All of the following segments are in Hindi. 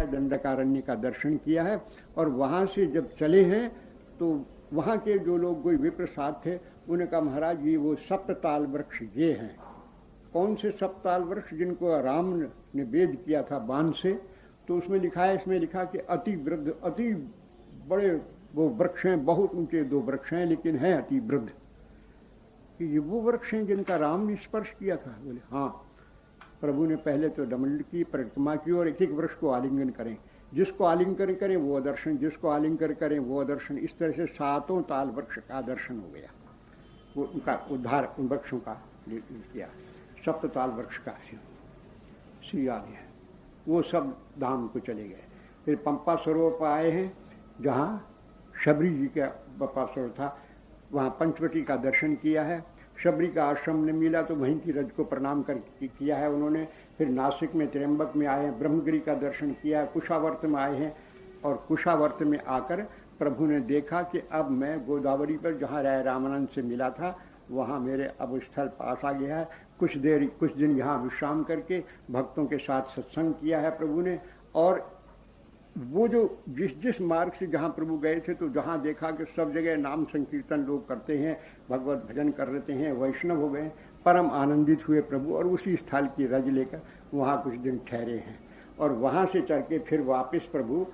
दंडकारण्य का दर्शन किया है। और वहाँ से जब चले हैं तो वहाँ के जो लोग कोई विप्र साथ थे उन्हें कहा महाराज ये वो सप्तताल वृक्ष ये हैं। कौन से सप्तताल वृक्ष? जिनको राम ने वेद किया था बाण से। तो उसमें लिखा है, इसमें लिखा कि अति वृद्ध, अति बड़े वो वृक्ष हैं, बहुत ऊंचे 2 वृक्ष हैं, लेकिन हैं अति वृद्ध। कि ये वो वृक्ष हैं जिनका राम ने स्पर्श किया था? बोले हाँ। प्रभु ने पहले तो दंड की परिक्रमा की और एक एक वृक्ष को आलिंगन करें, जिसको आलिंगन करें वो दर्शन, जिसको आलिंगन करें वो दर्शन। इस तरह से 7 ताल वृक्ष का दर्शन हो गया। वो उनका उद्धार उन वृक्षों का किया, सप्तताल वृक्ष का श्री आदि है। वो सब धाम को चले गए। फिर पंपा सरोवर पर आए हैं जहाँ शबरी जी का पंपा सरोवर था, वहाँ पंचवटी का दर्शन किया है। शबरी का आश्रम ने मिला तो वहीं की रज को प्रणाम कर किया है उन्होंने। फिर नासिक में त्र्यंबक में आए हैं, ब्रह्मगिरी का दर्शन किया है। कुशावर्त में आए हैं और कुशावर्त में आकर प्रभु ने देखा कि अब मैं गोदावरी पर जहाँ राय रामानंद से मिला था वहाँ मेरे अब स्थल पास आ गया है। कुछ दिन यहाँ विश्राम करके भक्तों के साथ सत्संग किया है प्रभु ने। और वो जो जिस मार्ग से जहाँ प्रभु गए थे तो जहाँ देखा कि सब जगह नाम संकीर्तन लोग करते हैं, भगवत भजन कर लेते हैं, वैष्णव हो गए, परम आनंदित हुए प्रभु। और उसी स्थल की रज लेकर वहाँ कुछ दिन ठहरे हैं। और वहाँ से चल के फिर वापस प्रभु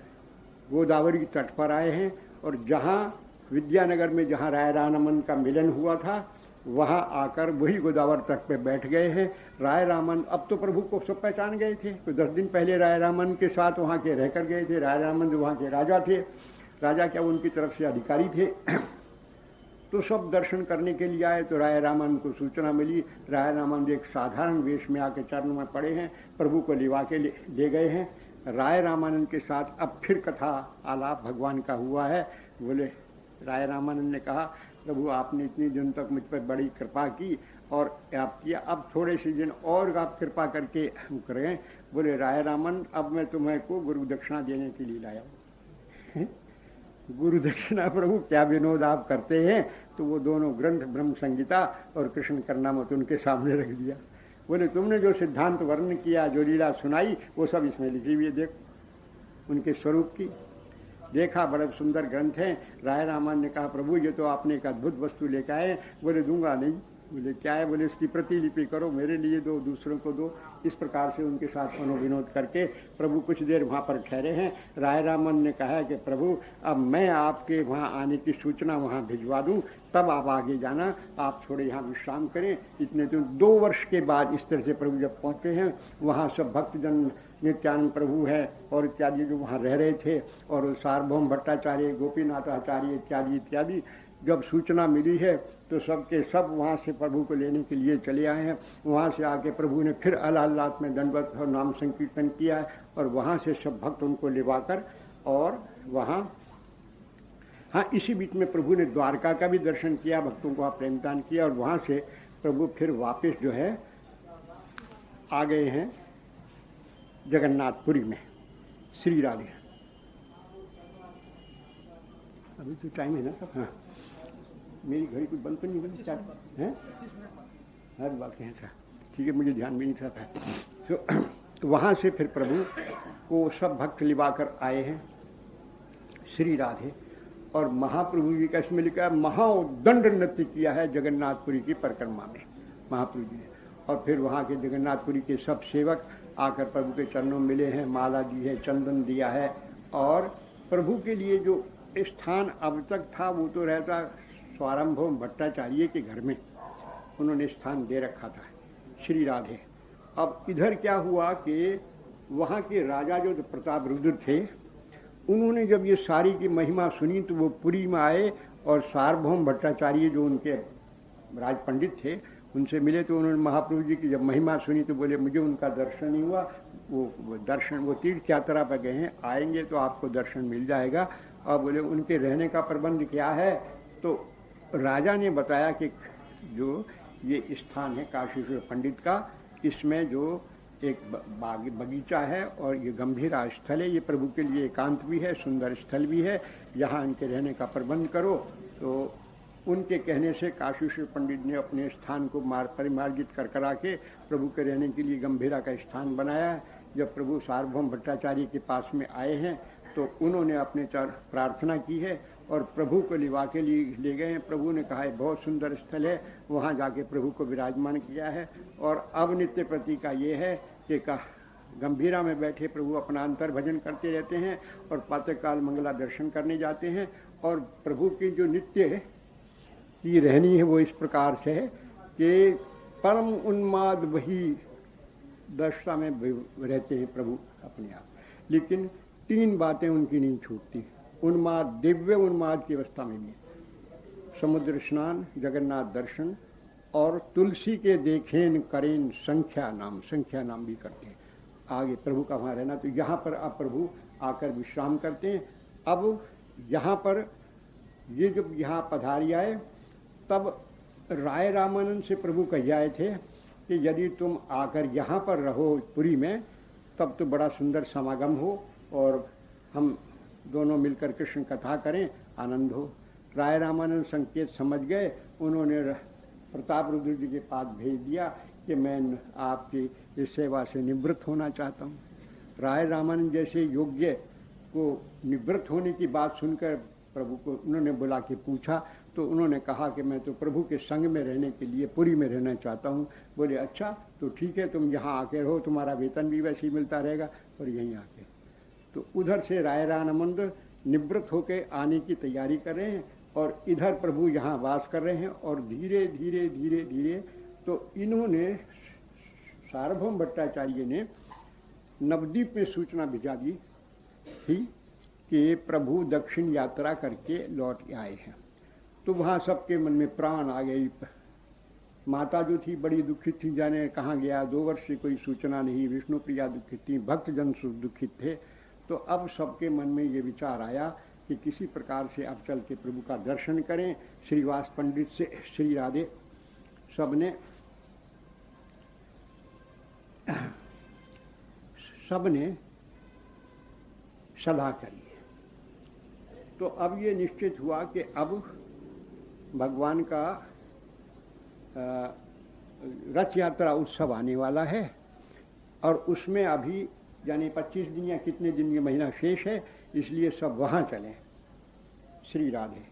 गोदावरी तट पर आए हैं। और जहाँ विद्यानगर में जहाँ राय रामानंद का मिलन हुआ था वहाँ आकर वही गोदावरी तट पे बैठ गए हैं। राय रामन अब तो प्रभु को सब पहचान गए थे। तो 10 दिन पहले राय रामन के साथ वहाँ के रहकर गए थे। राय रामन जो वहाँ के राजा थे, राजा क्या उनकी तरफ से अधिकारी थे। तो सब दर्शन करने के लिए आए। तो राय रामन को सूचना मिली। राय रामन एक साधारण वेश में आके चरणों में पड़े हैं, प्रभु को लिवा के ले गए हैं। राय रामानंद के साथ अब फिर कथा आलाप भगवान का हुआ है। बोले राय रामानंद ने कहा प्रभु आपने इतनी दिन तक मुझ पर बड़ी कृपा की और आप किया, अब थोड़े से दिन और आप कृपा करके करें। बोले राय रामन अब मैं तुम्हें को गुरु दक्षिणा देने के लिए लाया हूँ। गुरु दक्षिणा प्रभु क्या विनोद आप करते हैं। तो वो दोनों ग्रंथ ब्रह्म संगीता और कृष्ण करनामत उनके सामने रख दिया। बोले तुमने जो सिद्धांत वर्णन किया, जो लीला सुनाई, वो सब इसमें लिखी हुई है, देखो उनके स्वरूप की। देखा बड़े सुंदर ग्रंथ हैं। राय रामन ने कहा प्रभु ये तो आपने एक अद्भुत वस्तु लेकर आए। बोले दूंगा नहीं। बोले क्या है? बोले इसकी प्रतिलिपि करो, मेरे लिए दो, दूसरों को दो। इस प्रकार से उनके साथ मनोविनोद करके प्रभु कुछ देर वहाँ पर ठहरे हैं। राय रामन ने कहा कि प्रभु अब मैं आपके वहाँ आने की सूचना वहाँ भिजवा दूँ, तब आप आगे जाना, आप थोड़े यहाँ विश्राम करें। इतने तो 2 वर्ष के बाद इस तरह से प्रभु जब पहुँचे हैं वहाँ सब भक्तजन, नित्यानंद प्रभु है और इत्यादि जो वहाँ रह रहे थे, और सार्वभौम भट्टाचार्य, गोपीनाथ आचार्य इत्यादि इत्यादि, जब सूचना मिली है तो सबके सब वहाँ से प्रभु को लेने के लिए चले आए हैं। वहाँ से आके प्रभु ने फिर अल्लाह में दंडवत और नाम संकीर्तन किया है। और वहाँ से सब भक्त उनको लिवाकर और वहाँ, हाँ इसी बीच में प्रभु ने द्वारका का भी दर्शन किया, भक्तों को प्रेमदान किया। और वहाँ से प्रभु फिर वापस जो है आ गए हैं जगन्नाथपुरी में। श्री राधे। अभी तो टाइम है ना सब? हाँ मेरी घड़ी कुछ बंद तो नहीं बनी चार हैं, हर बात है। ठीक है, मुझे ध्यान भी नहीं था। तो वहाँ से फिर प्रभु को सब भक्त लिवा कर आए हैं श्री राधे। और महाप्रभु जी का इसमें लिखा है महादंड नृत्य किया है जगन्नाथपुरी की परिक्रमा में महाप्रभु जी ने। और फिर वहाँ के जगन्नाथपुरी के सब सेवक आकर प्रभु के चरणों मिले हैं, माला दी है, चंदन दिया है। और प्रभु के लिए जो स्थान अब तक था वो तो रहता स्वारंभौम भट्टाचार्य के घर में, उन्होंने स्थान दे रखा था श्री राधे। अब इधर क्या हुआ कि वहाँ के राजा जो प्रताप रुद्र थे, उन्होंने जब ये सारी की महिमा सुनी तो वो पुरी में आए और सार्वभौम भट्टाचार्य जो उनके राज पंडित थे उनसे मिले। तो उन्होंने महाप्रभु जी की जब महिमा सुनी तो बोले मुझे उनका दर्शन नहीं हुआ। वो दर्शन, वो तीर्थ यात्रा पर गए हैं, आएंगे तो आपको दर्शन मिल जाएगा। और बोले उनके रहने का प्रबंध क्या है? तो राजा ने बताया कि जो ये स्थान है काशीश्वर पंडित का, इसमें जो एक बगीचा है और ये गंभीरा स्थल है, ये प्रभु के लिए एकांत भी है, सुंदर स्थल भी है, यहाँ इनके रहने का प्रबंध करो। तो उनके कहने से काशीश्वर पंडित ने अपने स्थान को परिमार्जित करा के प्रभु के रहने के लिए गंभीरा का स्थान बनाया है। जब प्रभु सार्वभौम भट्टाचार्य के पास में आए हैं तो उन्होंने अपने प्रार्थना की है और प्रभु को लिवा के लिए ले गए हैं। प्रभु ने कहा है बहुत सुंदर स्थल है, वहाँ जाके प्रभु को विराजमान किया है। और अब नित्य प्रति का ये है कि गंभीरा में बैठे प्रभु अपना अंतर भजन करते रहते हैं और प्रातःकाल मंगला दर्शन करने जाते हैं। और प्रभु की जो नित्य की रहनी है वो इस प्रकार से है कि परम उन्माद वही दशा में रहते हैं प्रभु अपने आप, लेकिन 3 बातें उनकी नहीं छूटती। उन्माद, दिव्य उन्माद की अवस्था में भी समुद्र स्नान, जगन्नाथ दर्शन और तुलसी के देखेन करेन संख्या नाम भी करते हैं। आगे प्रभु का वहाँ रहना, तो यहाँ पर अब प्रभु आकर विश्राम करते हैं। अब यहाँ पर ये जब यहाँ पधारी आए तब राय रामानंद से प्रभु कह आए थे कि यदि तुम आकर यहाँ पर रहो पुरी में तब तो बड़ा सुंदर समागम हो और हम दोनों मिलकर कृष्ण कथा करें, आनंद हो। राय रामानंद संकेत समझ गए, उन्होंने प्रताप रुद्र जी के पास भेज दिया कि मैं आपकी इस सेवा से निवृत्त होना चाहता हूँ। राय रामानंद जैसे योग्य को निवृत्त होने की बात सुनकर प्रभु को उन्होंने बुला के पूछा तो उन्होंने कहा कि मैं तो प्रभु के संग में रहने के लिए पुरी में रहना चाहता हूँ। बोले अच्छा तो ठीक है, तुम यहाँ आके रहो, तुम्हारा वेतन भी वैसे ही मिलता रहेगा और यहीं आके। तो उधर से राय रामानंद निवृत्त होकर आने की तैयारी कर रहे हैं और इधर प्रभु यहाँ वास कर रहे हैं। और धीरे धीरे धीरे धीरे तो इन्होंने सार्वभौम भट्टाचार्य ने नवद्वीप में सूचना भिजा दी थी कि प्रभु दक्षिण यात्रा करके लौट आए हैं। तो वहाँ सबके मन में प्राण आ गई। माता जो थी बड़ी दुखित थी, जाने कहाँ गया, 2 वर्ष से कोई सूचना नहीं। विष्णु प्रिया दुखित थी, भक्तजन दुखित थे। तो अब सबके मन में ये विचार आया कि किसी प्रकार से अब चल के प्रभु का दर्शन करें। श्रीवास पंडित से श्री राधे सबने सलाह करी। तो अब ये निश्चित हुआ कि अब भगवान का रथ यात्रा उत्सव आने वाला है और उसमें अभी यानी 25 दिन या कितने दिन ये महीना शेष है, इसलिए सब वहाँ चलें। श्री राधे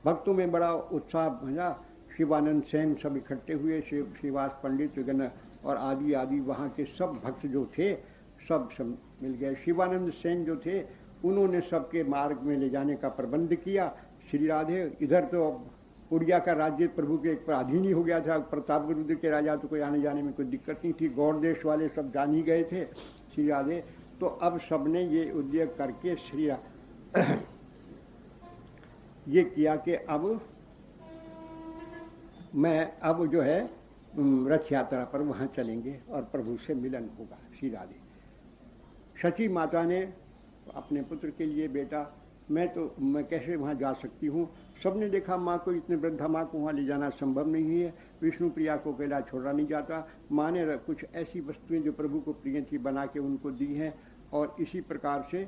भक्तों में बड़ा उत्साह भजा। शिवानंद सेन सब इकट्ठे हुए, श्रीवास पंडित और आदि वहाँ के सब भक्त जो थे सब मिल गए। शिवानंद सेन जो थे उन्होंने सबके मार्ग में ले जाने का प्रबंध किया। श्री राधे इधर तो उड़िया का राज्य प्रभु के एक अधीन ही हो गया था। प्रताप रुद्र के राजा तो कोई आने जाने में कोई दिक्कत नहीं थी, गौड़ देश वाले सब जान ही गए थे श्री राधे। तो अब सबने ये उद्योग करके ये किया कि अब जो है रथ यात्रा पर वहाँ चलेंगे और प्रभु से मिलन होगा। श्री राधे शची माता ने अपने पुत्र के लिए, बेटा मैं कैसे वहाँ जा सकती हूँ। सबने देखा माँ को, इतने वृद्धा माँ को वहाँ ले जाना संभव नहीं है। विष्णु प्रिया को अकेला छोड़ा नहीं जाता। माँ ने कुछ ऐसी वस्तुएं जो प्रभु को प्रिय थी बना के उनको दी हैं और इसी प्रकार से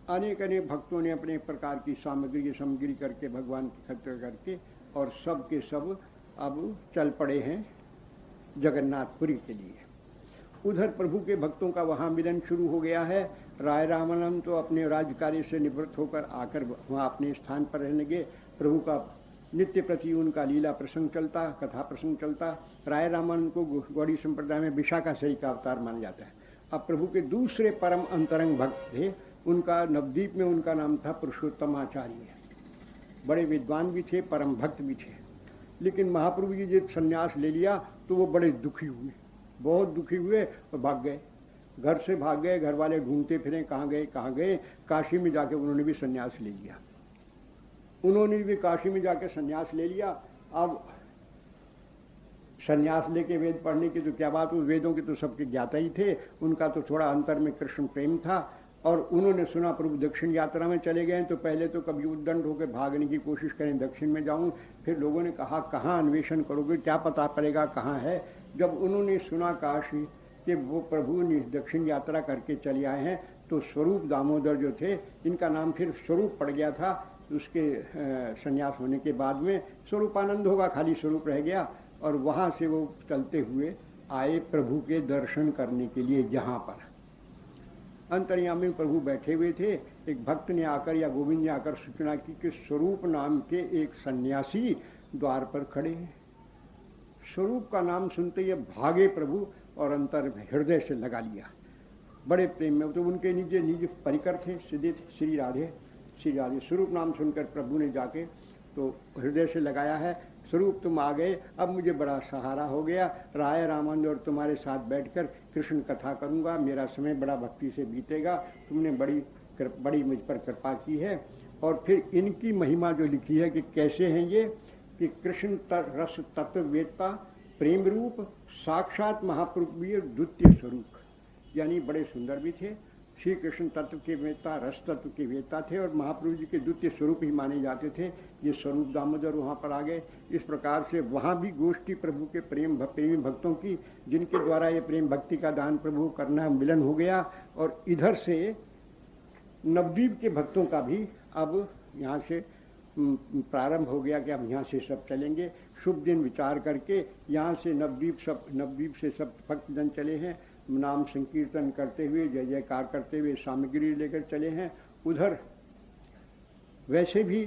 अनेक भक्तों ने अपने प्रकार की सामग्री करके भगवान की खतर करके और सब के सब अब चल पड़े हैं जगन्नाथपुरी के लिए। उधर प्रभु के भक्तों का वहाँ मिलन शुरू हो गया है। राय रामानंद तो अपने राज्य कार्य से निवृत्त होकर आकर वहाँ अपने स्थान पर रहने लगे। प्रभु का नित्य प्रति उनका लीला प्रसंग चलता, कथा प्रसंग चलता। राय रामानंद को गौड़ी संप्रदाय में विशाखा सही का अवतार माना जाता है। अब प्रभु के दूसरे परम अंतरंग भक्त थे, उनका नवद्वीप में उनका नाम था पुरुषोत्तमाचार्य। बड़े विद्वान भी थे, परम भक्त भी थे। लेकिन महाप्रभु जी जब संन्यास ले लिया तो वो बड़े दुखी हुए, बहुत दुखी हुए और भाग गए, घर से भाग गए। घर वाले ढूंढते फिरे कहाँ गए। काशी में जाके उन्होंने भी संन्यास ले लिया। उन्होंने भी काशी में जाके संन्यास ले लिया। अब संन्यास लेके वेद पढ़ने की तो क्या बात, उस वेदों के तो सबके ज्ञाता ही थे। उनका तो थोड़ा अंतर में कृष्ण प्रेम था और उन्होंने सुना प्रभु दक्षिण यात्रा में चले गए। तो पहले तो कभी उद्दंड होकर भागने की कोशिश करें, दक्षिण में जाऊं। फिर लोगों ने कहा कहाँ अन्वेषण करोगे, क्या पता पड़ेगा कहाँ है। जब उन्होंने सुना काशी कि वो प्रभु ने दक्षिण यात्रा करके चले आए हैं तो स्वरूप दामोदर जो थे, इनका नाम फिर स्वरूप पड़ गया था। उसके संन्यास होने के बाद में स्वरूपानंद होगा, खाली स्वरूप रह गया। और वहाँ से वो चलते हुए आए प्रभु के दर्शन करने के लिए। जहाँ पर अंतर्यामी प्रभु बैठे हुए थे, एक भक्त ने आकर या गोविंद ने आकर सूचना की कि स्वरूप नाम के एक सन्यासी द्वार पर खड़े हैं। स्वरूप का नाम सुनते ही भागे प्रभु और अंतर हृदय से लगा लिया, बड़े प्रेम में। तो उनके निज परिकर थे, सीधे श्री राधे। स्वरूप नाम सुनकर प्रभु ने जाके तो हृदय से लगाया है, स्वरूप तुम आ गए, अब मुझे बड़ा सहारा हो गया। राय रामानंद और तुम्हारे साथ बैठकर कृष्ण कथा करूंगा, मेरा समय बड़ा भक्ति से बीतेगा। तुमने बड़ी मुझ पर कृपा की है। और फिर इनकी महिमा जो लिखी है कि कैसे हैं ये, कि कृष्ण रस तत्व वेदता, प्रेम रूप, साक्षात महाप्रभु द्वितीय स्वरूप, यानी बड़े सुंदर भी थे। श्री कृष्ण तत्व के वेदता, रस तत्व के वेदता थे और महाप्रभु जी के द्वितीय स्वरूप ही माने जाते थे। ये स्वरूप दामोदर वहाँ पर आ गए। इस प्रकार से वहाँ भी गोष्ठी प्रभु के प्रेमी भक्तों की, जिनके द्वारा ये प्रेम भक्ति का दान प्रभु करना मिलन हो गया। और इधर से नवद्वीप के भक्तों का भी अब यहाँ से प्रारंभ हो गया कि अब यहाँ से सब चलेंगे। शुभ दिन विचार करके यहाँ से नवद्वीप से सब भक्तजन चले हैं, नाम संकीर्तन करते हुए, जय जयकार करते हुए सामग्री लेकर चले हैं। उधर वैसे भी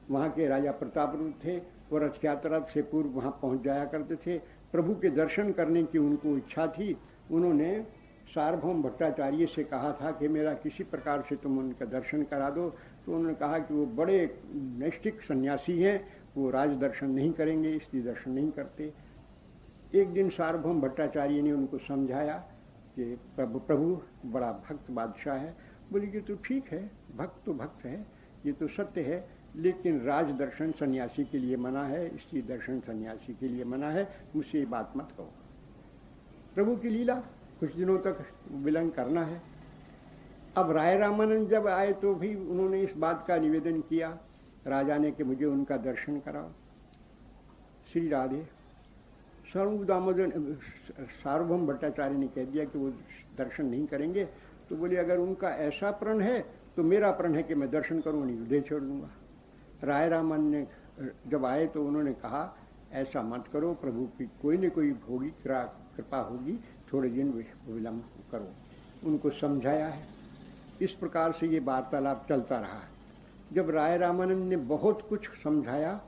वहाँ के राजा प्रतापरुद्र थे, वो रथ यात्रा से पूर्व वहाँ पहुँच जाया करते थे। प्रभु के दर्शन करने की उनको इच्छा थी। उन्होंने सार्वभौम भट्टाचार्य से कहा था कि मेरा किसी प्रकार से तुम उनका दर्शन करा दो। तो उन्होंने कहा कि वो बड़े नैष्ठिक सन्यासी हैं, वो राज दर्शन नहीं करेंगे, स्त्री दर्शन नहीं करते। एक दिन सार्वभौम भट्टाचार्य ने उनको समझाया कि प्रभु बड़ा भक्त बादशाह है। बोले कि तो ठीक है, भक्त तो भक्त है, ये तो सत्य है, लेकिन राज दर्शन सन्यासी के लिए मना है, स्त्री दर्शन सन्यासी के लिए मना है, मुझसे ये बात मत कहो। प्रभु की लीला, कुछ दिनों तक विलंब करना है। अब राय रामानंद जब आए तो भी उन्होंने इस बात का निवेदन किया राजा ने कि मुझे उनका दर्शन कराओ। श्री राधे स्वरूप दामोदर सार्वभौम भट्टाचार्य ने कह दिया कि वो दर्शन नहीं करेंगे। तो बोले अगर उनका ऐसा प्रण है तो मेरा प्रण है कि मैं दर्शन करूँ, नहीं हृदय छोड़ दूंगा। राय रामन ने जब आए तो उन्होंने कहा ऐसा मत करो, प्रभु की कोई न कोई होगी, कृपा होगी, थोड़े दिन विलंब करो। उनको समझाया है। इस प्रकार से ये वार्तालाप चलता रहा। जब राय रामानंद ने बहुत कुछ समझाया,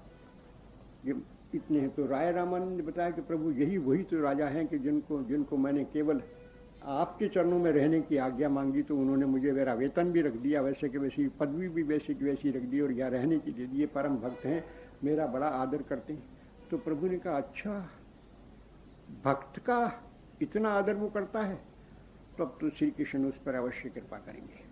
इतने हैं, तो राय रामानंद ने बताया कि प्रभु यही वही तो राजा हैं कि जिनको मैंने केवल आपके चरणों में रहने की आज्ञा मांगी तो उन्होंने मुझे मेरा वेतन भी रख दिया, वैसे कि वैसी पदवी भी वैसी की वैसी रख दी और यहाँ रहने की दे दी। परम भक्त हैं, मेरा बड़ा आदर करते हैं। तो प्रभु ने कहा अच्छा, भक्त का इतना आदर वो करता है, तब तो श्री कृष्ण उस पर अवश्य कृपा करेंगे।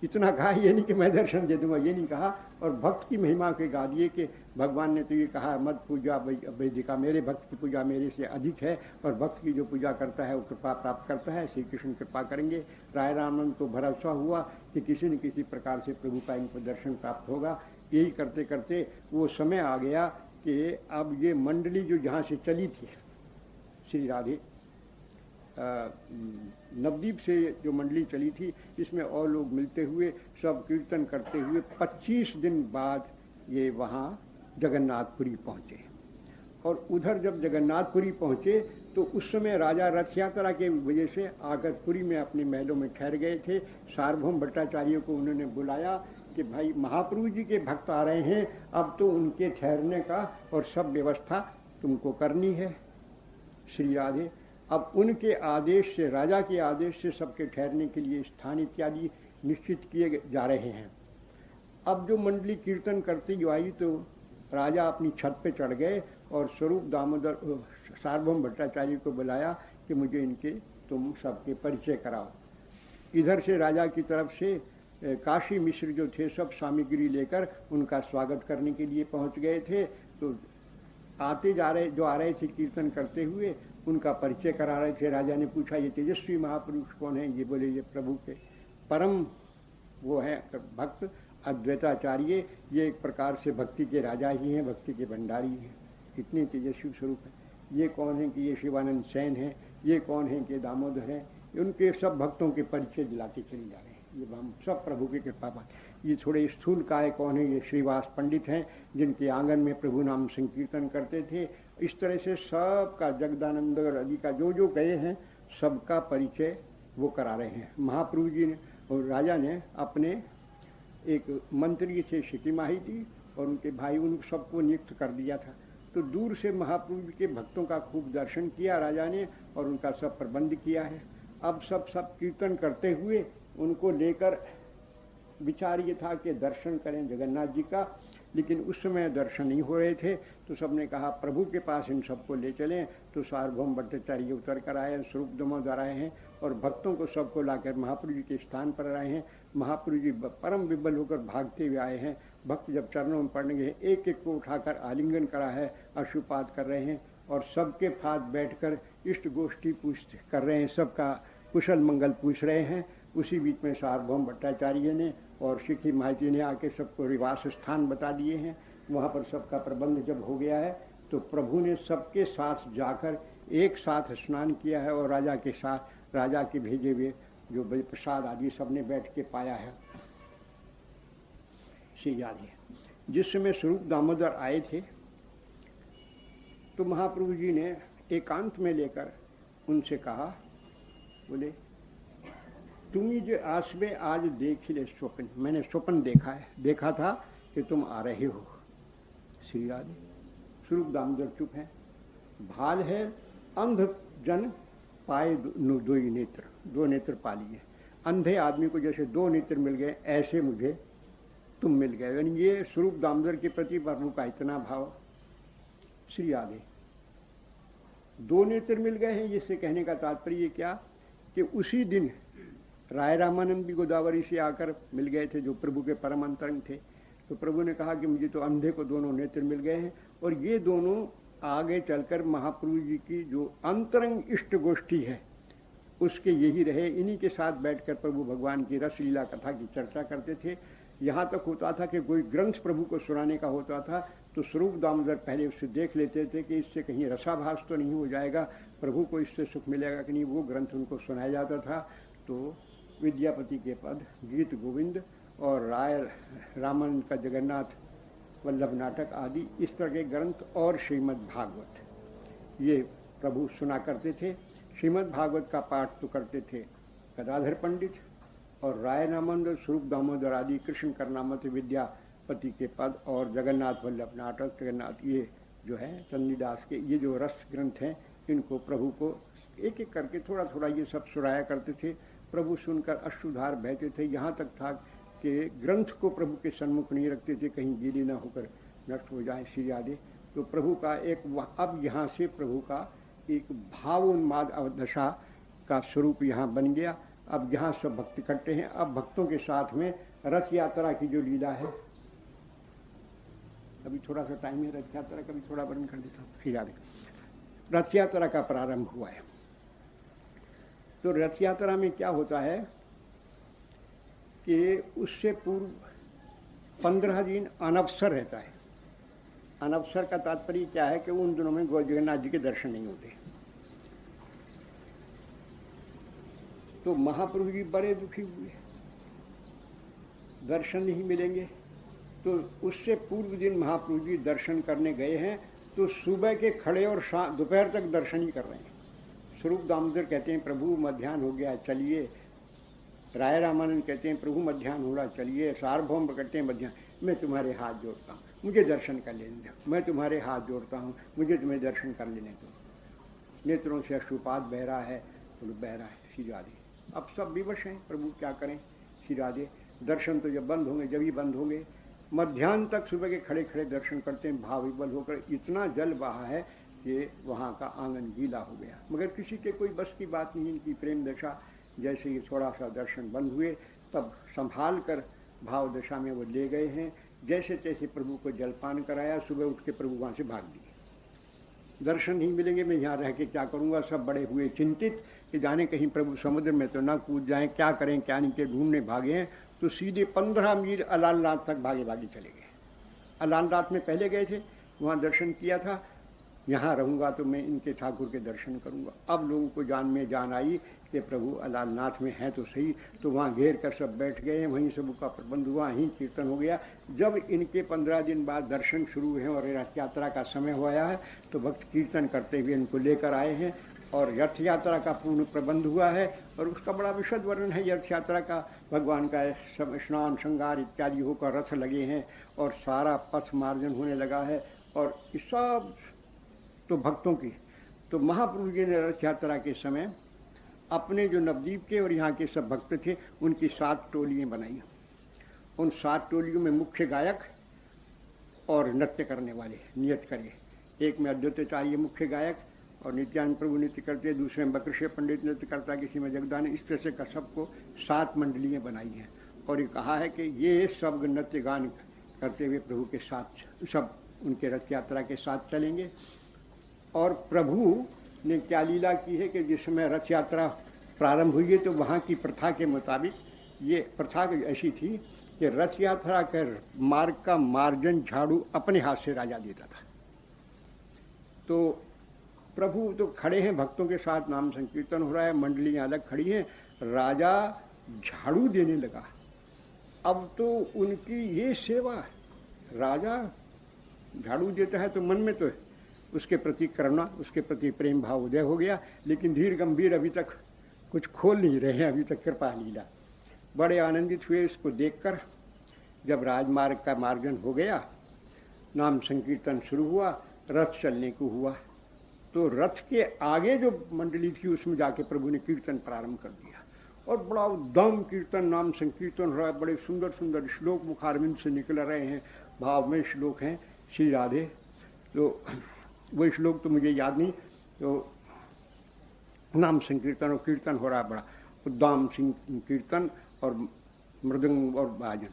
इतना कहा, ये नहीं कि मैं दर्शन दे दूंगा, ये नहीं कहा। और भक्त की महिमा के गा दिए कि भगवान ने तो ये कहा मत पूजा वैदिका, मेरे भक्त की पूजा मेरे से अधिक है और भक्त की जो पूजा करता है वो कृपा प्राप्त करता है, श्री कृष्ण कृपा करेंगे। राय रामानंद को भरोसा हुआ कि किसी न किसी प्रकार से प्रभु का इनको दर्शन प्राप्त होगा। यही करते करते वो समय आ गया कि अब ये मंडली जो जहाँ से चली थी श्री राधे, नवद्वीप से जो मंडली चली थी, इसमें और लोग मिलते हुए सब कीर्तन करते हुए 25 दिन बाद ये वहाँ जगन्नाथपुरी पहुँचे। और उधर जब जगन्नाथपुरी पहुँचे तो उस समय राजा रथ यात्रा के वजह से आकर पुरी में अपने महलों में ठहर गए थे। सार्वभौम भट्टाचार्य को उन्होंने बुलाया कि भाई महाप्रभु जी के भक्त आ रहे हैं, अब तो उनके ठहरने का और सब व्यवस्था तुमको करनी है। श्री राधे अब उनके आदेश से, राजा के आदेश से सबके ठहरने के लिए स्थान इत्यादि निश्चित किए जा रहे हैं। अब जो मंडली कीर्तन करती जो आई तो राजा अपनी छत पे चढ़ गए और स्वरूप दामोदर सार्वभौम भट्टाचार्य को बुलाया कि मुझे इनके तुम सबके परिचय कराओ। इधर से राजा की तरफ से काशी मिश्र जो थे सब सामग्री लेकर उनका स्वागत करने के लिए पहुंच गए थे। तो आते जा रहे जो आ रहे थे कीर्तन करते हुए उनका परिचय करा रहे थे। राजा ने पूछा ये तेजस्वी महापुरुष कौन है? ये बोले ये प्रभु के परम वो है भक्त अद्वैताचार्य, ये एक प्रकार से भक्ति के राजा ही हैं, भक्ति के भंडारी हैं, कितने तेजस्वी स्वरूप है। ये कौन है कि ये शिवानंद सेन है, ये कौन है कि दामोदर है। उनके सब भक्तों के परिचय दिलाते चले जा रहे हैं। ये हम सब प्रभु की कृपा बात। ये थोड़े स्थूल काय कौन है, ये श्रीवास पंडित हैं जिनके आंगन में प्रभु नाम संकीर्तन करते थे। इस तरह से सबका जगदानंद आदि का जो जो गए हैं सबका परिचय वो करा रहे हैं। महाप्रभु जी ने और राजा ने अपने एक मंत्री थे शिकी माहिती और उनके भाई, उन सबको नियुक्त कर दिया था। तो दूर से महाप्रभु जी के भक्तों का खूब दर्शन किया राजा ने और उनका सब प्रबंध किया है। अब सब कीर्तन करते हुए उनको लेकर विचार ये था कि दर्शन करें जगन्नाथ जी का, लेकिन उस समय दर्शन नहीं हो रहे थे। तो सबने कहा प्रभु के पास इन सबको ले चलें। तो सार्वभौम भट्टाचार्य उतर कर आए, स्वरूप दामोदर आए हैं और भक्तों को सबको लाकर महाप्रभु जी के स्थान पर आए हैं। महाप्रभु जी परम विबल होकर भागते हुए आए हैं। भक्त जब चरणों में पड़ने गए, एक एक को उठाकर आलिंगन करा है, अश्रुपात कर रहे हैं और सबके साथ बैठकर इष्ट गोष्ठी कर रहे हैं, सबका कुशल मंगल पूछ रहे हैं। उसी बीच में सार्वभौम भट्टाचार्य ने और शिखी महाजी ने आके सबको निवास स्थान बता दिए हैं। वहाँ पर सबका प्रबंध जब हो गया है तो प्रभु ने सबके साथ जाकर एक साथ स्नान किया है और राजा के साथ, राजा के भेजे हुए जो प्रसाद आदि सबने बैठ के पाया है। श्री याद है जिस समय स्वरूप दामोदर आए थे तो महाप्रभु जी ने एकांत में लेकर उनसे कहा, बोले तुम्हें जो आसबे आज देख ले स्वप्न, मैंने स्वप्न देखा था कि तुम आ रहे हो। श्री राधे। स्वरूप दामोदर चुप है। भाल है अंध जन पाए दो ही नेत्र, दो नेत्र पा लिए। अंधे आदमी को जैसे दो नेत्र मिल गए ऐसे मुझे तुम मिल गए। यानी ये स्वरूप दामोदर के प्रति प्रभु का इतना भाव। श्री राधे। दो नेत्र मिल गए हैं, जिससे कहने का तात्पर्य क्या कि उसी दिन राय रामानंद भी गोदावरी से आकर मिल गए थे जो प्रभु के परम अंतरंग थे। तो प्रभु ने कहा कि मुझे तो अंधे को दोनों नेत्र मिल गए हैं और ये दोनों आगे चलकर महाप्रभु जी की जो अंतरंग इष्ट गोष्ठी है उसके यही रहे। इन्हीं के साथ बैठकर प्रभु भगवान की रस लीला कथा की चर्चा करते थे। यहाँ तक होता था कि कोई ग्रंथ प्रभु को सुनाने का होता था तो स्वरूप दामोदर पहले उससे देख लेते थे कि इससे कहीं रसाभास तो नहीं हो जाएगा, प्रभु को इससे सुख मिलेगा कि नहीं। वो ग्रंथ उनको सुनाया जाता था। तो विद्यापति के पद, गीत गोविंद और राय रामानंद का जगन्नाथ वल्लभ नाटक आदि इस तरह के ग्रंथ और श्रीमद् भागवत ये प्रभु सुना करते थे। श्रीमद् भागवत का पाठ तो करते थे गदाधर पंडित और राय रामानंद, स्वरूप दामोदर आदि कृष्ण करनामत विद्यापति के पद और जगन्नाथ वल्लभ नाटक, जगन्नाथ ये जो है चंडीदास के ये जो रस ग्रंथ हैं इनको प्रभु को एक एक करके थोड़ा थोड़ा ये सब सुनाया करते थे। प्रभु सुनकर अश्रुधार बहते थे। यहाँ तक था कि ग्रंथ को प्रभु के सन्मुख नहीं रखते थे, कहीं गीली न होकर नष्ट हो जाए। श्री यादे। तो प्रभु का एक अब यहाँ से प्रभु का एक भावोन्माद अवदशा का स्वरूप यहाँ बन गया। अब यहाँ सब भक्त इकट्ठे हैं। अब भक्तों के साथ में रथ यात्रा की जो लीला है, अभी थोड़ा सा टाइम है रथ यात्रा का भी थोड़ा वर्णन कर देता हूँ। श्री यादे। रथ यात्रा का प्रारंभ हुआ है। तो रथ यात्रा में क्या होता है कि उससे पूर्व 15 दिन अनवसर रहता है। अनवसर का तात्पर्य क्या है कि उन दिनों में जगन्नाथ जी के दर्शन नहीं होते। तो महाप्रभु जी बड़े दुखी हुए, दर्शन नहीं मिलेंगे। तो उससे पूर्व दिन महाप्रभु जी दर्शन करने गए हैं। तो सुबह के खड़े और दोपहर तक दर्शन ही कर रहे हैं। स्वरूप दामोदर कहते हैं प्रभु मध्याह्न हो गया चलिए। राय रामानंद कहते हैं प्रभु मध्याह्न हो रहा चलिए। सार्वभौम कहते हैं मध्याह्न, मैं तुम्हारे हाथ जोड़ता हूँ, मुझे दर्शन कर लेने दो। मैं तुम्हारे हाथ जोड़ता हूँ, मुझे तुम्हें दर्शन कर लेने दो। नेत्रों से अश्रुपात बह रहा है, तो बह रहा है। श्री राधे। अब सब विवश हैं, प्रभु क्या करें। श्री राधे। दर्शन तो जब बंद होंगे, जब ही बंद होंगे। मध्याह्न तक सुबह के खड़े खड़े दर्शन करते हैं, भाव विवल होकर। इतना जल बहा है कि वहाँ का आंगन गीला हो गया। मगर किसी के कोई बस की बात नहीं। इनकी प्रेम दशा। जैसे ही थोड़ा सा दर्शन बंद हुए तब संभाल कर भाव दशा में वो ले गए हैं। जैसे तैसे प्रभु को जलपान कराया। सुबह उठ के प्रभु वहाँ से भाग दिए। दर्शन नहीं मिलेंगे, मैं यहाँ रह के क्या करूँगा। सब बड़े हुए चिंतित कि जाने कहीं प्रभु समुद्र में तो ना कूद जाएं, क्या करें क्या नहीं। के ढूंढने भागे हैं तो सीधे 15 मील अलालनाथ तक भागे भागे चले गए। अलालनाथ में पहले गए थे, वहाँ दर्शन किया था यहाँ रहूँगा तो मैं इनके ठाकुर के दर्शन करूँगा। अब लोगों को जान में जान आई कि प्रभु अलालनाथ में हैं तो सही, तो वहाँ घेर कर सब बैठ गए हैं, वहीं सब का प्रबंध हुआ, वहीं कीर्तन हो गया। जब इनके 15 दिन बाद दर्शन शुरू हुए और रथ यात्रा का समय हुआ है तो भक्त कीर्तन करते हुए इनको लेकर आए हैं और रथ यात्रा का पूर्ण प्रबंध हुआ है। और उसका बड़ा विशद वर्णन है रथ यात्रा का। भगवान का स्नान श्रृंगार इत्यादि होकर रथ लगे हैं और सारा पथ मार्जन होने लगा है। और इस सब तो भक्तों की, तो महाप्रभु जी ने रथ यात्रा के समय अपने जो नवद्वीप के और यहाँ के सब भक्त थे उनकी 7 टोलियाँ बनाई। उन 7 टोलियों में मुख्य गायक और नृत्य करने वाले नियत करे। एक में अद्वैताचार्य मुख्य गायक और नित्यानंद प्रभु नृत्य करते, दूसरे में बक्रशे पंडित नृत्य करता, किसी में जगदान। इस तरह से का सबको 7 मंडलियाँ बनाई हैं। और ये कहा है कि ये सब नृत्य गान करते हुए प्रभु के साथ सब उनके रथ यात्रा के साथ चलेंगे। और प्रभु ने क्या लीला की है कि जिस समय रथ यात्रा प्रारंभ हुई है तो वहाँ की प्रथा के मुताबिक ये प्रथा ऐसी थी कि रथ यात्रा कर मार्ग का मार्जन झाड़ू अपने हाथ से राजा देता था। तो प्रभु तो खड़े हैं भक्तों के साथ, नाम संकीर्तन हो रहा है, मंडलियाँ अलग खड़ी हैं, राजा झाड़ू देने लगा। अब तो उनकी ये सेवा, राजा झाड़ू देता है तो मन में तो उसके प्रति करुणा, उसके प्रति प्रेम भाव उदय हो गया, लेकिन धीर गंभीर अभी तक कुछ खोल नहीं रहे हैं, अभी तक कृपा लीला। बड़े आनंदित हुए इसको देखकर। जब राजमार्ग का मार्जन हो गया, नाम संकीर्तन शुरू हुआ, रथ चलने को हुआ, तो रथ के आगे जो मंडली थी उसमें जाके प्रभु ने कीर्तन प्रारंभ कर दिया। और बड़ा उद्दम कीर्तन, नाम संकीर्तन हो रहा है, बड़े सुंदर सुंदर श्लोक मुखारविंद से निकल रहे हैं, भाव में श्लोक हैं श्री राधे। तो वो श्लोक तो मुझे याद नहीं, तो नाम संकीर्तन और कीर्तन हो रहा है, बड़ा उद्दाम कीर्तन और मृदंग और बाजन।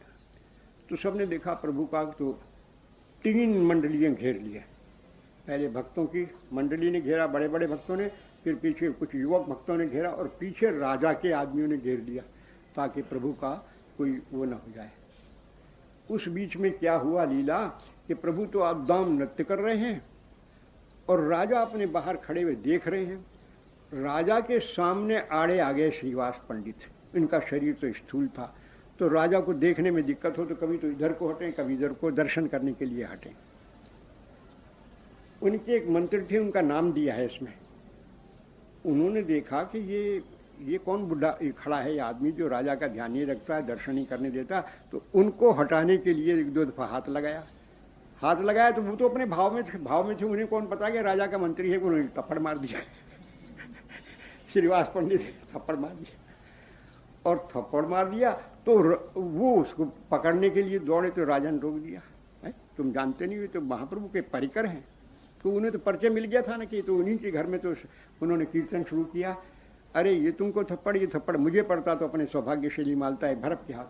तो सबने देखा प्रभु का, तो 3 मंडलियाँ घेर लिए। पहले भक्तों की मंडली ने घेरा, बड़े बड़े भक्तों ने, फिर पीछे कुछ युवक भक्तों ने घेरा और पीछे राजा के आदमियों ने घेर लिया ताकि प्रभु का कोई वो न हो जाए। उस बीच में क्या हुआ लीला कि प्रभु तो उद्दाम नृत्य कर रहे हैं और राजा अपने बाहर खड़े हुए देख रहे हैं। राजा के सामने आड़े आ गए श्रीवास पंडित। इनका शरीर तो स्थूल था, तो राजा को देखने में दिक्कत हो तो कभी तो इधर को हटें, कभी इधर को, दर्शन करने के लिए हटें। उनके एक मंत्री थे, उनका नाम दिया है इसमें। उन्होंने देखा कि ये कौन बुढ़ा खड़ा है, ये आदमी जो राजा का ध्यान नहीं रखता है, दर्शन नहीं करने देता। तो उनको हटाने के लिए 1-2 दफा हाथ लगाया तो वो तो अपने भाव में थे। उन्हें कौन पता कि राजा का मंत्री है, उन्होंने थप्पड़ मार दिया। श्रीवास पंडित थप्पड़ मार दिया, और थप्पड़ मार दिया तो वो उसको पकड़ने के लिए दौड़े तो राजा ने रोक दिया। तुम जानते नहीं हो तो महाप्रभु के परिकर हैं। तो उन्हें तो परिचय मिल गया था ना कि तो उन्हीं के घर में तो उन्होंने कीर्तन शुरू किया। अरे ये तुमको थप्पड़, ये थप्पड़ मुझे पड़ता तो अपने सौभाग्यशाली मालता है भरत के हाथ।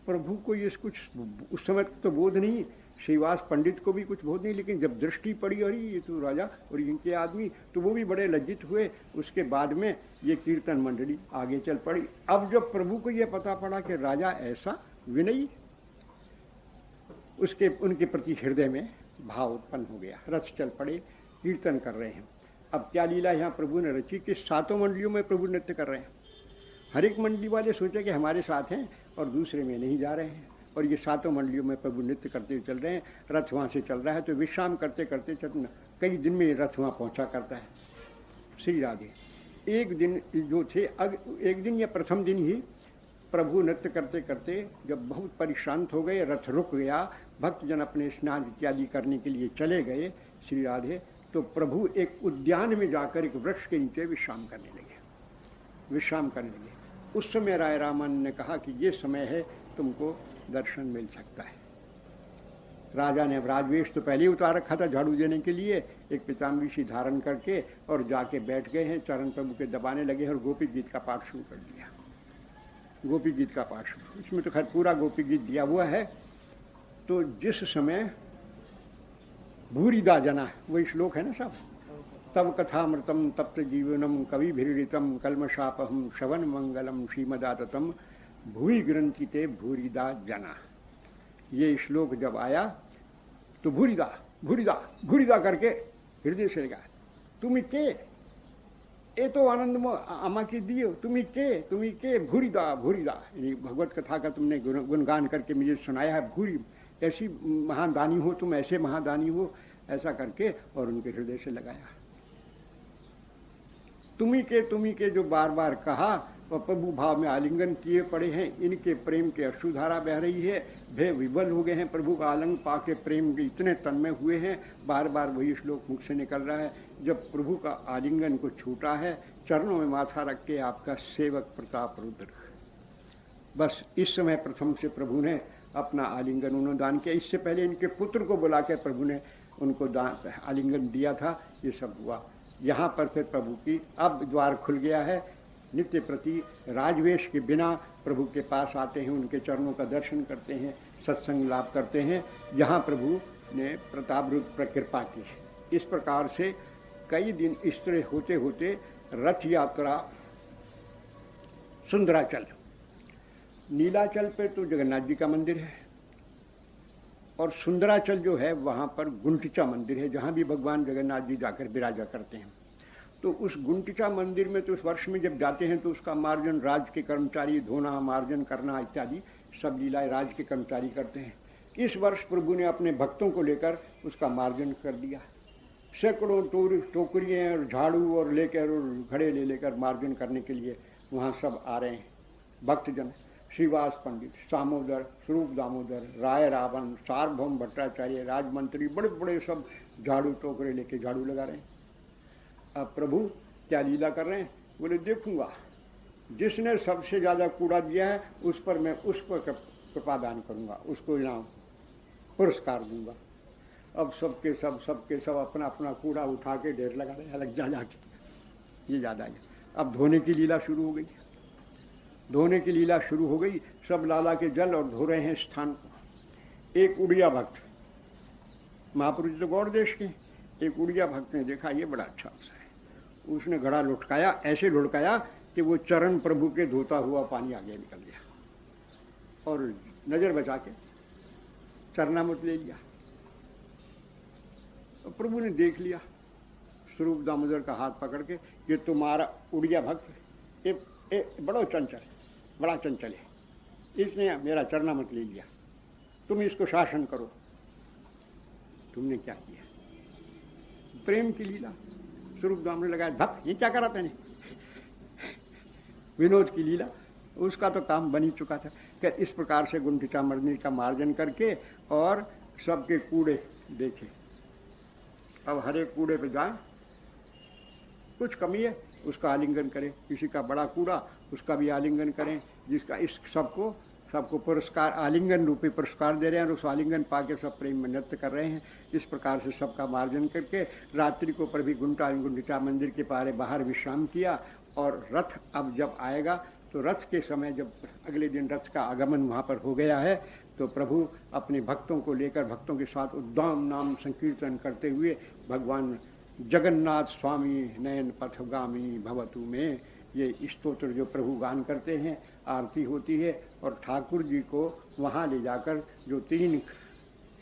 प्रभु को ये कुछ उस समय तो बोध नहीं, श्रीवास पंडित को भी कुछ बोध नहीं, लेकिन जब दृष्टि पड़ी अरे ये तो राजा और इनके आदमी, तो वो भी बड़े लज्जित हुए। उसके बाद में ये कीर्तन मंडली आगे चल पड़ी। अब जब प्रभु को ये पता पड़ा कि राजा ऐसा विनयी, उनके प्रति हृदय में भाव उत्पन्न हो गया। रथ चल पड़े, कीर्तन कर रहे हैं। अब क्या लीला यहाँ प्रभु ने रची कि 7 मंडलियों में प्रभु नृत्य कर रहे हैं। हर एक मंडली वाले सोचे कि हमारे साथ हैं और दूसरे में नहीं जा रहे हैं, और ये 7 मंडलियों में प्रभु नृत्य करते हुए चल रहे हैं। रथ वहाँ से चल रहा है तो विश्राम करते करते चलना, कई दिन में रथ वहाँ पहुँचा करता है। श्री राधे एक दिन जो थे, एक दिन या प्रथम दिन ही प्रभु नृत्य करते करते जब बहुत परिश्रांत हो गए, रथ रुक गया, भक्तजन अपने स्नान इत्यादि करने के लिए चले गए श्री राधे, तो प्रभु एक उद्यान में जाकर एक वृक्ष के नीचे विश्राम करने लगे। उस समय राय रामन ने कहा कि ये समय है, तुमको दर्शन मिल सकता है। राजा ने राजवेश तो पहले ही उतार रखा था झाड़ू देने के लिए, एक पीताम्बरी सी धारण करके और जाके बैठ गए हैं, चरण प्रभु के दबाने लगे और गोपी गीत का पाठ शुरू कर दिया। गोपी गीत का पाठ, इसमें तो खैर पूरा गोपी गीत दिया हुआ है। तो जिस समय भूरिदा जना, वही श्लोक है ना साहब, तब कथामृतम तप्त जीवनम कविभिरीडितम कल्मशापहम श्रवण मंगलम श्रीमदाततम भूरि ग्रंथिते भूरिदा जना। ये श्लोक जब आया तो भूरिदा करके हृदय से लगा, तुम्हें के ए तो आनंद आमा की दियो, तुम्हें के भूरिदा भूरिदा, भगवत कथा का तुमने गुणगान करके मुझे सुनाया है, भूरी ऐसी महादानी हो तुम, ऐसे महादानी हो, ऐसा करके और उनके हृदय से लगाया। तुम्ही के जो बार बार कहा और प्रभु भाव में आलिंगन किए पड़े हैं, इनके प्रेम के अश्रुधारा बह रही है, वे विवल हो गए हैं, प्रभु का आलिंगन पाके प्रेम के इतने तन्मय हुए हैं, बार बार वही श्लोक मुख से निकल रहा है, जब प्रभु का आलिंगन को छूटा है, चरणों में माथा रख के आपका सेवक प्रताप रुद्र। बस इस समय प्रथम से प्रभु ने अपना आलिंगन उन्होंने दान किया। इससे पहले इनके पुत्र को बुला के प्रभु ने उनको दान आलिंगन दिया था। ये सब हुआ। यहाँ पर फिर प्रभु की अब द्वार खुल गया है। नित्य प्रति राजवेश के बिना प्रभु के पास आते हैं, उनके चरणों का दर्शन करते हैं, सत्संग लाभ करते हैं। यहाँ प्रभु ने प्रताप रूप पर कृपा की। इस प्रकार से कई दिन इस तरह होते होते रथ यात्रा सुंदराचल, नीलाचल पे तो जगन्नाथ जी का मंदिर है और सुंदराचल जो है वहाँ पर गुंटिचा मंदिर है, जहाँ भी भगवान जगन्नाथ जी जाकर विराजा करते हैं। तो उस गुंटिचा मंदिर में तो उस वर्ष में जब जाते हैं तो उसका मार्जन राज के कर्मचारी, धोना, मार्जन करना इत्यादि सब लीलाएं राज के कर्मचारी करते हैं। इस वर्ष प्रभु ने अपने भक्तों को लेकर उसका मार्जन कर दिया। सैकड़ों टोकरियाँ और झाड़ू और लेकर और घड़े ले लेकर मार्जन करने के लिए वहाँ सब आ रहे हैं भक्तजन। श्रीवास पंडित, सामोदर, स्वरूप दामोदर, राय रावण, सार्वभौम भट्टाचार्य, राजमंत्री, बड़े बड़े सब झाड़ू टोकरे लेके झाड़ू लगा रहे हैं। अब प्रभु क्या लीला कर रहे हैं? बोले देखूंगा, जिसने सबसे ज़्यादा कूड़ा दिया है उस पर मैं उस पर कृपा दान करूंगा, उसको इनाम पुरस्कार दूंगा। अब सबके सब अपना अपना कूड़ा उठा के ढेर लगा रहे हैं अलग जा के। ये ज़्यादा है। अब धोने की लीला शुरू हो गई। धोने की लीला शुरू हो गई। सब लाला के जल और धो रहे हैं स्थान को। एक उड़िया भक्त, महापुरुष तो गौड़ देश के, एक उड़िया भक्त ने देखा ये बड़ा अच्छा अवसर है। उसने घड़ा लुढ़काया, ऐसे लुढ़काया कि वो चरण प्रभु के धोता हुआ पानी आगे निकल गया और नजर बचा के चरणामृत ले लिया। तो प्रभु ने देख लिया, स्वरूप दामोदर का हाथ पकड़ के, ये तुम्हारा उड़िया भक्त ये बड़ा चंचल, बड़ा चंचल है, इसने मेरा चरणामृत ले लिया, तुम इसको शासन करो। तुमने क्या किया? प्रेम की लीला। स्वरूप दामोदर लगाया, भक्त ये क्या करा तैने? विनोद की लीला। उसका तो काम बन ही चुका था कि इस प्रकार से गुंटिचा मंदिर का मार्जन करके और सबके कूड़े देखे। अब हर एक कूड़े पे जाए, कुछ कमी है उसका आलिंगन करें, किसी का बड़ा कूड़ा उसका भी आलिंगन करें, जिसका इस सबको पुरस्कार, आलिंगन रूपी पुरस्कार दे रहे हैं और उस आलिंगन पाके सब प्रेम में नृत्य कर रहे हैं। इस प्रकार से सबका मार्जन करके रात्रि को पर भी गुंटिचा मंदिर के पारे बाहर विश्राम किया। और रथ अब जब आएगा तो रथ के समय, जब अगले दिन रथ का आगमन वहाँ पर हो गया है, तो प्रभु अपने भक्तों को लेकर भक्तों के साथ उद्दाम नाम संकीर्तन करते हुए भगवान जगन्नाथ स्वामी नयन पथगामी भवतु में ये स्तोत्र जो प्रभु गान करते हैं, आरती होती है और ठाकुर जी को वहाँ ले जाकर जो 3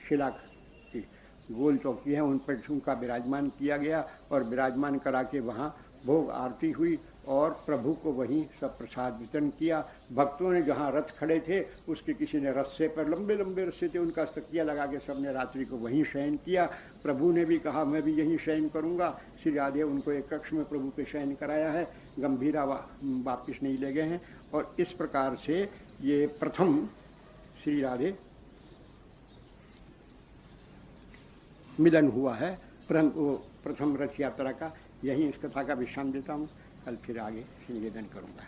शिला की गोल चौकी है उन पर उनका विराजमान किया गया और विराजमान करा के वहाँ भोग आरती हुई और प्रभु को वहीं सब प्रसाद वितरण किया। भक्तों ने जहाँ रथ खड़े थे उसके किसी ने रस्से पर, लंबे लंबे रस्से थे, उनका तकिया लगा के सबने रात्रि को वहीं शयन किया। प्रभु ने भी कहा मैं भी यहीं शयन करूँगा। श्री राधे उनको एक कक्ष में प्रभु के शयन कराया है, गंभीरा वापिस नहीं ले गए हैं। और इस प्रकार से ये प्रथम श्री राधे मिलन हुआ है प्रथम रथ यात्रा का। यहीं इस कथा का विश्राम देता हूँ, कल फिर आगे निवेदन करूँगा।